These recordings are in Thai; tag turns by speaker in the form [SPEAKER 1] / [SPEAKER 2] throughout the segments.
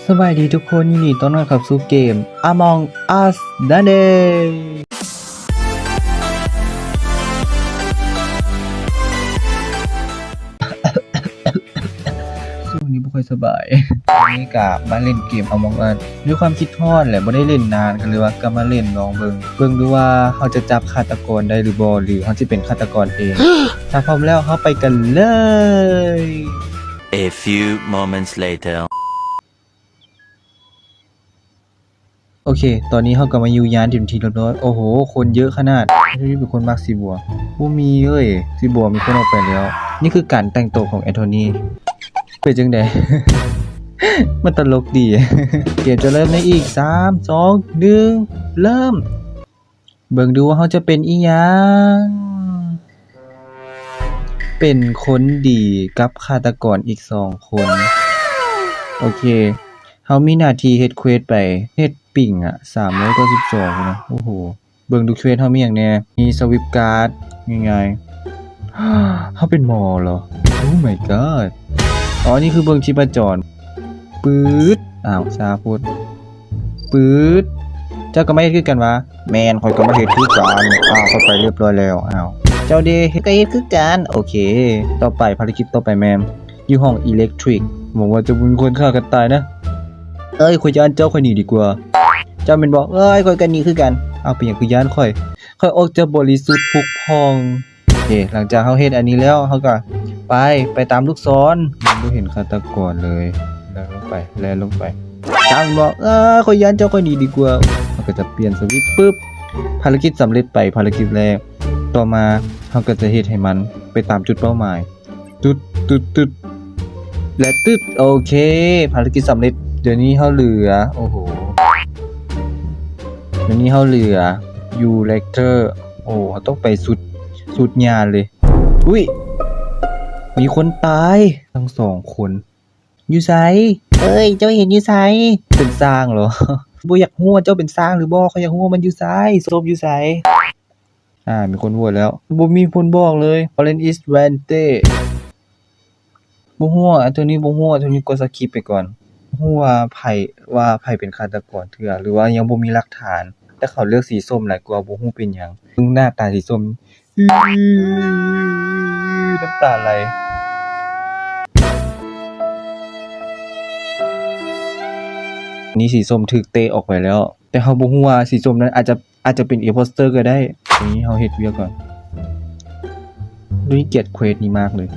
[SPEAKER 1] สวัสดีทุกคนยินดีต้อนรับเข้าสู่เกม Among Us นั่นเองช่วงนี้ไม่ค่อยสบายวันนี้กะมาเล่นเกม Among Us ด้วยความคิดฮอดแหละบ่ได้เล่นนานกันเลยว่าก็มาเล่นลองเบิ่งดูว่าเขาจะจับฆาตกรได้หรือบ่หรือเขาจะเป็นฆาตกรเอง ถ้าพร้อมแล้วเขาไปกันเลย
[SPEAKER 2] A few moments later.
[SPEAKER 1] โอเค ตอนนี้เขาก็มาอยู่ยานถึงทีเรียบร้อยโอ้โห คนเยอะขนาดนี่เป็นคนมักสีบัวบ่มีเอ้ยสีบัวมีคนออกไปแล้ว นี่คือการแต่งตัวของแอนโทนีเป็นจังได๋ มันตลกดี เกมจะเริ่มในอีก 3 2 1 เริ่ม เบิ่งดูว่าเขาจะเป็นอีหยังเป็นคนดีกับฆาตกรอีก2คนโอเคเขามีหน้าที่เฮ็ดเควสไปเฮ็ดปิ่งอ่ะ392นะโอ้โหเบิ่งดูเควสเฮามีหยังแน่มีสวิปการ์ดง่ายๆ เขาเป็นหมอเหรอโอ้ my god อ๋อนี่คือเบิ่งชีพจรปื๊ดอ้าวซาพูดปื๊ดเจ้าก็ไม่เฮ็ดคือกันวะแม่นข่อยก็มาเฮ็ดคือกันเข้าไปเรียบร้อยแล้วอ้าวเจ้าเดเฮ็ดก็เฮ็ดคือกันโอเคต่อไปภารกิจต่อไปแม่นอยู่ห้องอิเล็กทริกหวังว่าจะมีคนฆ่ากันตายนะเอ้ยข่อยจะอันเจ้าข่อยหนีดีกว่าเจ้าแม่นบอกเอ้ยข่อยก็หนีคือกันเอาเป็นหยังคือย่านข่อยออกจะบริสุทธิ์ผุดพองโอเคหลังจากเฮาเฮ็ดอันนี้แล้วเฮาก็ไปตามลูกศรบ่เห็นฆาตกรเลยแล่นลงไปจังบอกข่อยย่านเจ้าข่อยหนีดีกว่าเฮาก็จะเปลี่ยนสวิตช์ปึ๊บภารกิจสำเร็จไปภารกิจแรกต่อมาเฮาก็จะเฮ็ดให้มันไปตามจุดเป้าหมายตึ๊ดและตึ๊ดโอเคภารกิจสำเร็จเดี๋ยวนี้เฮาเหลือโอ้โหเดี๋ยวนี้เฮาเหลือยูเลคเตอร์โอ้ต้องไปสุดยานเลยอุ้ยมีคนตายทั้ง2คนอยู่ไสเอ้ยเจ้าเห็นอยู่ไสเป็นสร้างเหรอ บ่อยากฮู้ว่าเจ้าเป็นสร้างหรือบ่เขาอยากฮู้ว่ามันอยู่ไสศพอยู่ไสมีคนโหวตแล้วบ่มีคนบอกเลย Orange is Vante บ่ฮู้อันตัวนี้บ่ฮู้อันตัวนี้กดสคิปไปก่อนฮู้ว่าไผเป็นฆาตกรเถื่อหรือว่ายังบ่มีหลักฐานแต่เขาเลือกสีส้มหลายกว่าบ่ฮู้เป็นหยังเบิ่งหน้าตาสีส้มน้ำตาไหลนี่สีส้มถูกเตะออกไปแล้วแต่เฮาบ่ฮู้ว่าสีส้มนั้นอาจจะเป็นอิมโพสเตอร์ก็ได้ตรงนี้เฮาเฮ็ดเวียกก่อนด้วยเกียรติเควสนี้มากเลย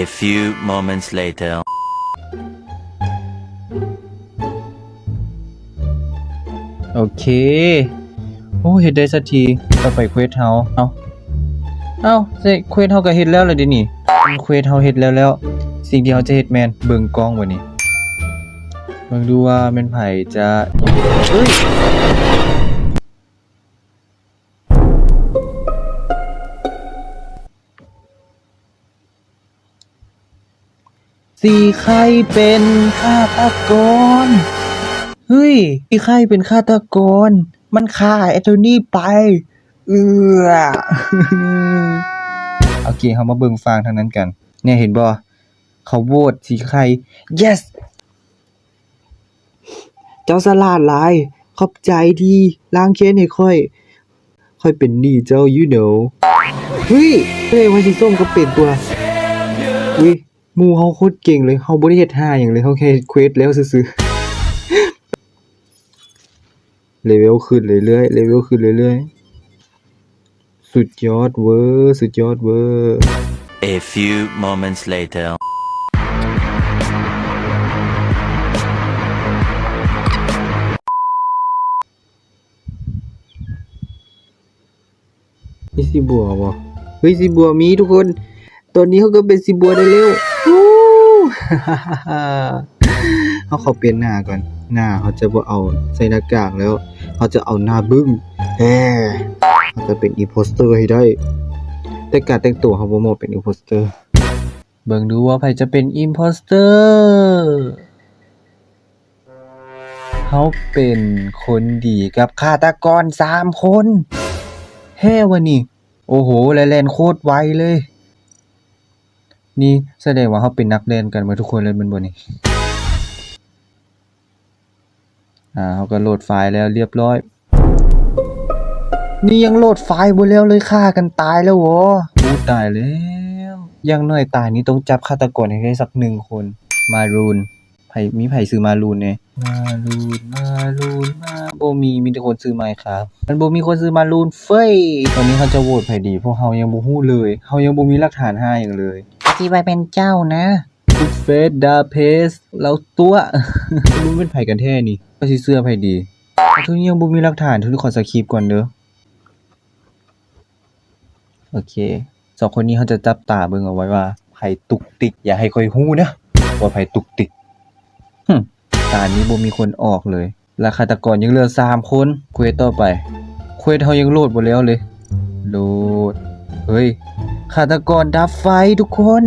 [SPEAKER 2] A few moments later.
[SPEAKER 1] โอเคโอ้เฮ็ดได้สักทีต่อไปเควสเฮาเอ้าเควสเฮาก็เฮ็ดแล้วล่ะเดี๋ยวนี้เควสเฮาเฮ็ดแล้วสิ่งที่เฮาจะเฮ็ดแม่นเบิ่งกล้องบัดนี้เบิ่งดูว่าแม่นไผจะเอ้ยสีใครเป็นฆาตกรเฮ้ยสีใครเป็นฆาตกรมันฆ่าแอนโทนีไปโอเคเฮามาเบิ่งฟังทางนั้นกันเนี่ยเห็นบ่เขาโหวตสีใคร yes เจ้าฉลาดหลายขอบใจที่ล้างแค้นให้ค่อยเป็นหนี้เจ้า you know เฮ้ยว่าสีส้มก็เป็นตัวอุ้ยหมู่เฮาโคตรเก่งเลยเฮาบ่ได้เฮ็ดห่าหยังเลยเฮาแค่เฮ็ดเควสแล้วซื่อๆเลเวลขึ้นเรื่อยๆสุดยอดเวอร์
[SPEAKER 2] A few moments later.
[SPEAKER 1] มีสีบัวบ่เฮ้ยสีบัวมีทุกคนตอนนี้เขาก็เป็นสีบัวได้แล้วเขาเปลี่ยนหน้าก่อนหน้าเขาจะบ่เอาใส่หน้ากากแล้วเขาจะเอาหน้าบึ้งเขาจะเป็นอิมโพสเตอร์ให้ได้แต่การแต่งตัวเขาบ่เหมาะเป็นอิมโพสเตอร์เบิ่งดูว่าใครจะเป็นอิมโพสเตอร์เขาเป็นคนดีกับฆาตกร3คนเฮ้วะนี่โอ้โหแล่นโคตรไวเลย นี่แสดงว่าเขาเป็นนักเรียนกันหมาทุกคนเลยแมันบ่นี่เขาก็โหลดไฟล์แล้วเรียบร้อย นี่ยังโหลดไฟล์บ่แล้วเลยฆ่ากันตายแล้วเหรอตายแล้วอย่างน้อยตายนี้ต้องจับฆาตกรให้ได้สัก1คนมารูนมีไผซื้อมารูนแหน่มารูนบ่มีแต่คนซื้อไมค์ครับมันบ่มีคนซื้อมารูนเฟ้ยตอนนี้เขาจะโหวตไผดีเพราะเฮายังบ่ฮู้เลยเฮายังบ่มีหลักฐานหาหยังเลยสิไว้เป็นเจ้านะคุณเฟสดาเพสเราตัวรู้เป็นไผกันแท้นี่ก็สิเชื่อไผดีทุกยังบ่มีหลักฐานทุกขอสคริปต์ก่อนเด้อโอเค2คนนี้เขาจะจับตาเบิ่งเอาไว้ว่าไผตุกติกอย่าให้ค่อยฮู้นะว่าไผตุกติกตานี้บ่มีคนออกเลยและฆาตกรยังเหลือ3คนเควสต่อไปเควสเฮายังโหลดบ่แล้วเลยโหลดเฮ้ยฆาตกรดับไฟทุกคน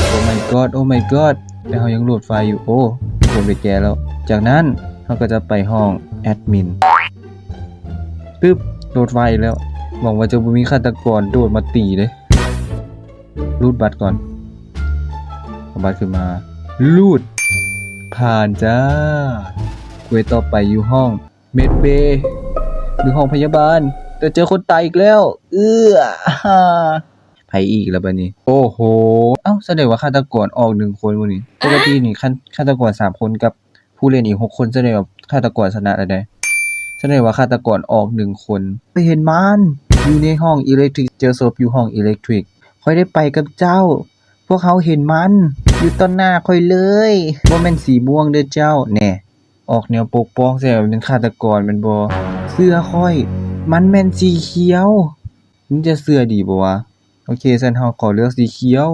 [SPEAKER 1] โอ้ my god โอ้ my god แต่เฮายังโหลดไฟอยู่โอ้คนไปแก้แล้วจากนั้นเฮาก็จะไปห้องแอดมินปึ๊บโหลดไฟแล้วหวังว่าจะบ่มีฆาตกรโดดมาตีเด้รูดบัตรก่อนเอาบัตรขึ้นมารูดผ่านจ้าเควสต่อไปอยู่ห้องเมดเบย์หรือห้องพยาบาลแต่เจอคนตายอีกแล้วไผอีกแล้วบัดนี้โอ้โหแสดงว่าฆาตกรออก1คนมื้อนี้ปกตินี่ฆาตกร3คนกับผู้เล่นอีก6คนแสดงว่าฆาตกรชนะแล้วได้แสดงว่าฆาตกรออก1คนไปเห็นมันอยู่ในห้องอิเล็กทริกเจอศพอยู่ห้องอิเล็กทริกค่อยได้ไปกับเจ้าพวกเขาเห็นมันอยู่ต้นหน้าค่อยเลยบ่แม่นสีม่วงเด้อเจ้าแน่ออกแนวปกป้องแซ่เป็นฆาตกรแม่นบ่เสื้อค่อยมันแม่นสีเขียวมึงจะเสื้อดีบ่วะโอเคซั่นเฮาขอเลือกสีเขียว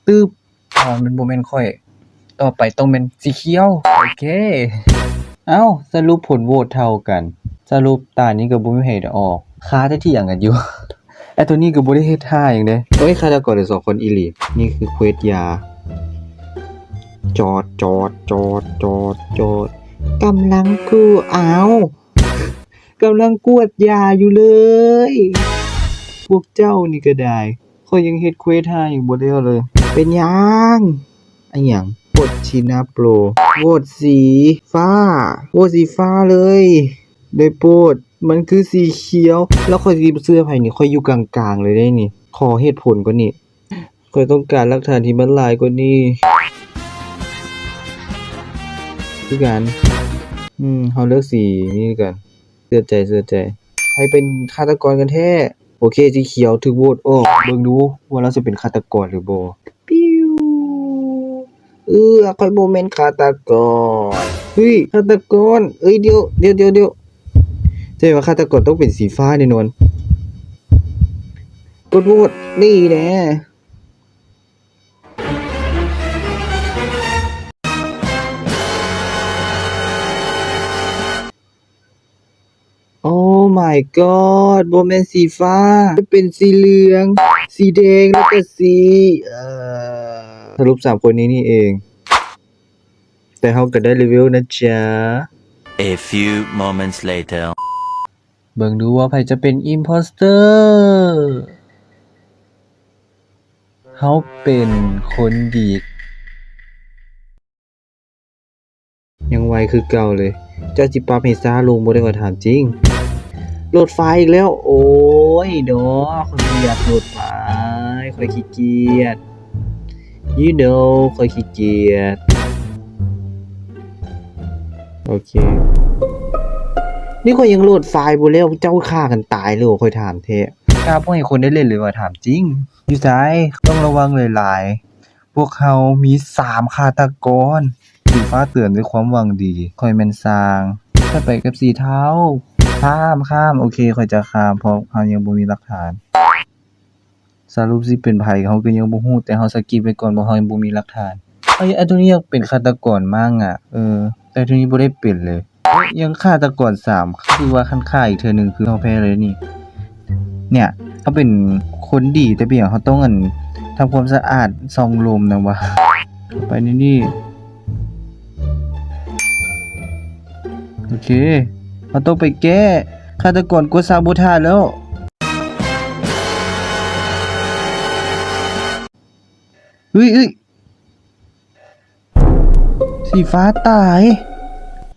[SPEAKER 1] ตึ๊บมันบ่แม่นค่อยต่อไปต้องเป็นสีเขียวโอเคสรุปผลโหวตเท่ากันสรุปตานี้ก็บ่มีไผได้ออกค้าได้ที่หยังกันอยู่ ไอ้ตัวนี้ก็บ่ได้เฮ็ดท่าหยังเด้ฆาตกรได้2คนอีหลีนี่คือเควสยาจอดกำลังกำลังกวดยาอยู่เลยพวกเจ้านี่ก็ได้ข้อยยังเฮ็ดเควสท่าหยังบ่ได้เลยเป็นหยังอะหยังกดชินาโปรโหวตสีฟ้าเลยได้โปรดมันคือสีเขียวแล้วค่อยสิเสื้อไผนี่ค่อยอยู่กลางๆเลยได้นี่ขอเหตุผลกว่านี้ค่อยต้องการหลักฐานที่มันหลายกว่านี้คือกันเฮาเลือกสีนี้กันเชื่อใจใครเป็นฆาตกรกันแท้โอเคสีเขียวถูกโหวตออกเบิ่งดูว่าเราจะเป็นฆาตกรหรือบ่ปิ้วค่อยบ่แม่นฆาตกรเฮ้ยฆาตกรเดี๋ยวใช่ว่าฆาตกรต้องเป็นสีฟ้าแน่นอนกดโหวตนี่แหละโอ้ my god บ่แม่นสีฟ้าเป็นสีเหลืองสีแดงแล้วก็สีสรุป3คนนี้นี่เองแต่เฮาก็ได้รีวิวนะจ๊ะ
[SPEAKER 2] A few moments later.
[SPEAKER 1] เบิ่งดูว่าไผจะเป็นอิมโพสเตอร์ เฮาเป็นคนดียังไวคือเก่าเลยเจ้าสิปรับให้ช้าลงบ่ได้ว่าถามจริงโหลดไฟล์อีกแล้วโอ้ยดอกข้อยบ่อยากโหลดไฟล์ข้อยขี้เกียจข้อยขี้เกียจโอเคนี่ข้อยยังโหลดไฟล์บ่แล้วเจ้าฆ่ากันตายเลยข้อยถามแท้กล้าบ่ให้คนได้เล่นเลยว่าถามจริงอยู่ไสต้องระวังหลายๆพวกเขามี3ฆาตกรสีฟ้าเตือนด้วยความหวังดีข้อยแม่นสร้างข้อยไปกับสีเทาข้ามโอเคข้อยจะข้ามเพราะเฮายังบ่มีหลักฐานสรุปสิเป็นไผเฮาก็ยังบ่ฮู้แต่เฮาสกิปไว้ก่อนเพราะเฮายังบ่มีหลักฐานไอ้ตัวนี้ยังเป็นฆาตกรมั่งแต่ตัวนี้บ่ได้เป็นเลยยังฆาตกร3คือว่าคันฆ่าอีกเทื่อนึงคือเฮาแพ้เลยนี่เนี่ยเฮาเป็นคนดีแต่เพียงเฮาต้องทำความสะอาดซองลมนะวะไปนี่โอเคเราต้องไปแก้ฆาตกรกดซาโบทาจแล้ว เฮ้ยสีฟ้าตาย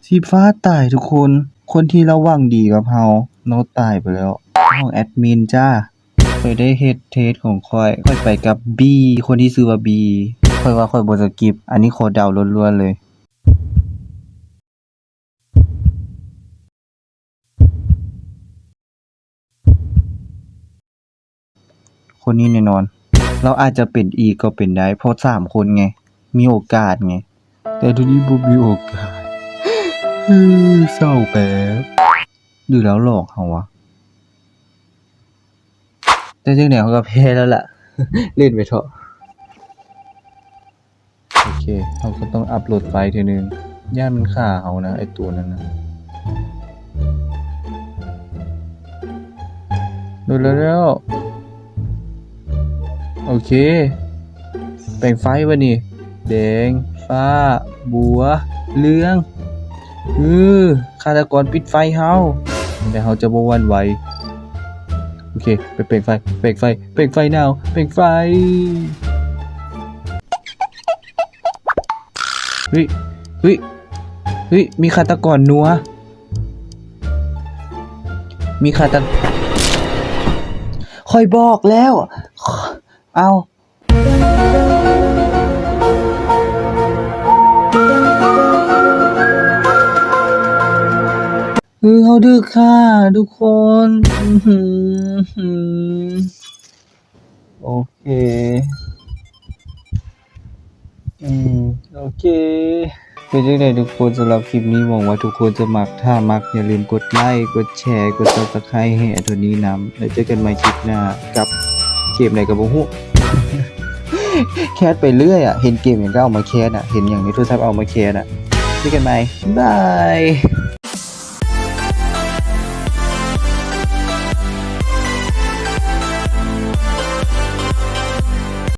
[SPEAKER 1] สีฟ้าตายทุกคน คนที่ระวังดีกับเฮาเราตายไปแล้วห้องแอดมินจ้าค่อยได้เฮ็ดเทสของค่อยไปกับ B คนที่ชื่อว่า B ค่อยว่าค่อยบ่สกิปอันนี้ขอเดาล้วนๆเลย คนนี้แน่นอน เราอาจจะเป็นอีกก็เป็นได้ เพราะ3คนไง มีโอกาสไง แต่ทีนี้บ่มีโอกาส เศร้าแป๊บหรือแล้วหลอกเขาวะ แต่จังไหนเขาก็แพ้แล้วล่ะ เล่นไปเถอะ โอเคเราก็ต้องอัปโหลดไฟล์ทีนึงย่านมันฆ่าเขานะไอตัวนั้นนะโหลดแล้ว โอเค แบ่งไฟวะนี่ แดง ฟ้า บัว เหลืองฆาตกรปิดไฟเฮาแต่เฮาจะบ่หวั่นไหวโอเค ไปเปล่งไฟนาวเปล่งไฟเฮ้ย มีฆาตกรนัว มีฆาตกรค่อยบอกแล้ว เอาเขาดื้อค่ะทุกคนโอเคโอเคเป็นจังได๋ทุกคนสำหรับคลิปนี้หวังว่าทุกคนจะมักถ้ามักอย่าลืมกดไลค์กดแชร์กด Subscribe ให้อันโทนี้นำแล้วเจอกันใหม่คลิปหน้ากับเกมไหนก็บ่ฮู้ แคสไปเรื่อยอ่ะเห็นเกมอย่างก็เอามาแคสอ่ะเห็นอย่างในโทรศัพท์เอามาแคสอ่ะเจอกันใหม่บาย